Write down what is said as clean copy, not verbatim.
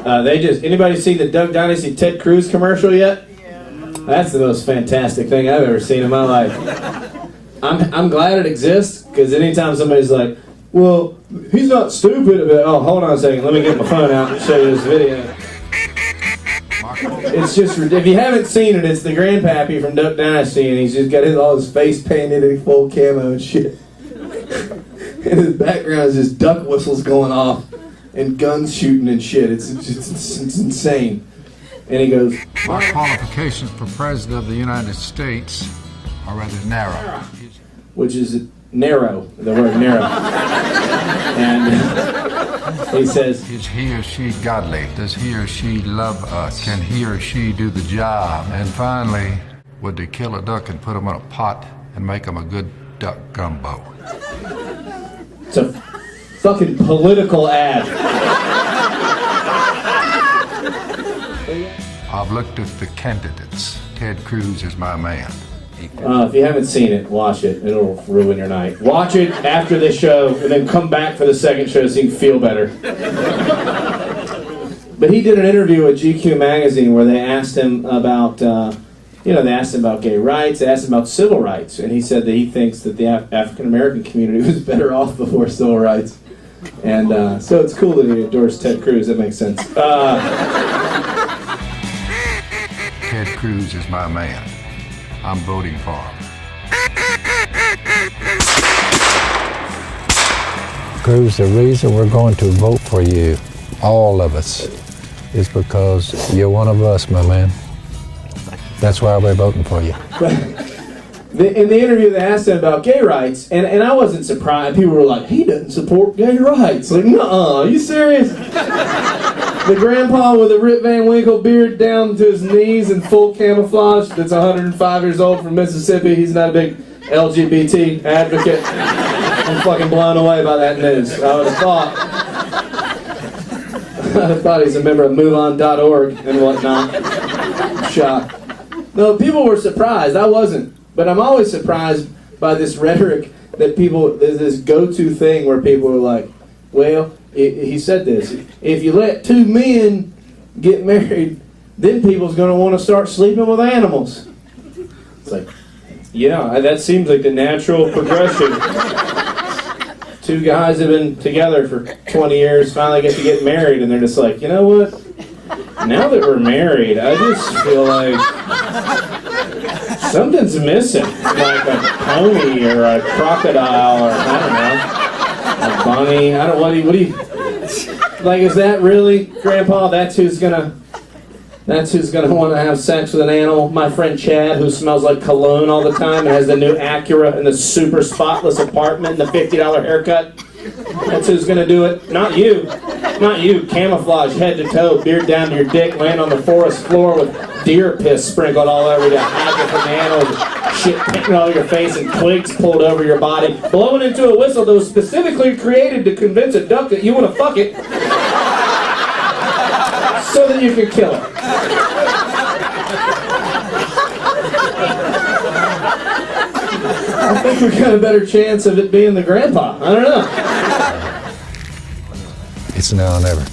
Anybody see the Duck Dynasty Ted Cruz commercial yet? Yeah. That's the most fantastic thing I've ever seen in my life. I'm glad it exists, because anytime somebody's like, well, he's not stupid, but oh, hold on a second, let me get my phone out and show you this video. It's just, if you haven't seen it, it's the grandpappy from Duck Dynasty, and he's just got all his face painted in full camo and shit. And in the background is just duck whistles going off and guns shooting and shit. It's insane. And he goes, my qualifications for President of the United States are rather narrow. Which is narrow, the word narrow. And he says, is he or she godly? Does he or she love us? Can he or she do the job? And finally, would they kill a duck and put him in a pot and make him a good duck gumbo? It's a fucking political ad. I've looked at the candidates. Ted Cruz is my man. If you haven't seen it, watch it. It'll ruin your night. Watch it after this show, and then come back for the second show so you can feel better. But he did an interview with GQ magazine where they asked him about, they asked him about gay rights, they asked him about civil rights, and he said that he thinks that the African American community was better off before civil rights. And so it's cool that he endorsed Ted Cruz. That makes sense. Ted Cruz is my man. I'm voting for him. Cruz, the reason we're going to vote for you, all of us, is because you're one of us, my man. That's why we're voting for you. In the interview, they asked him about gay rights, and I wasn't surprised. People were like, he doesn't support gay rights. Like, nuh-uh, are you serious? The grandpa with a Rip Van Winkle beard down to his knees in full camouflage that's 105 years old from Mississippi. He's not a big LGBT advocate. I'm fucking blown away by that news. I would have thought he's a member of MoveOn.org and whatnot. I'm shocked. No, people were surprised. I wasn't. But I'm always surprised by this rhetoric that there's this go-to thing where people are like, well, he said this, if you let two men get married, then people's going to want to start sleeping with animals. It's like, yeah, that seems like the natural progression. Two guys have been together for 20 years, finally get to get married, and they're just like, you know what? Now that we're married, I just feel like something's missing. Like a pony or a crocodile or, I don't know, a bunny. What do you like, is that really, Grandpa? That's who's gonna want to have sex with an animal? My friend Chad, who smells like cologne all the time and has the new Acura and the super spotless apartment and the $50 haircut. That's who's gonna do it. Not you. Not you. Camouflage head to toe, beard down to your dick, laying on the forest floor with deer piss sprinkled all over you, hide you from the animals, shit picking all over your face and twigs pulled over your body, blowing into a whistle that was specifically created to convince a duck that you want to fuck it so that you can kill it. I think we got a better chance of it being the grandpa. I don't know. It's now or never.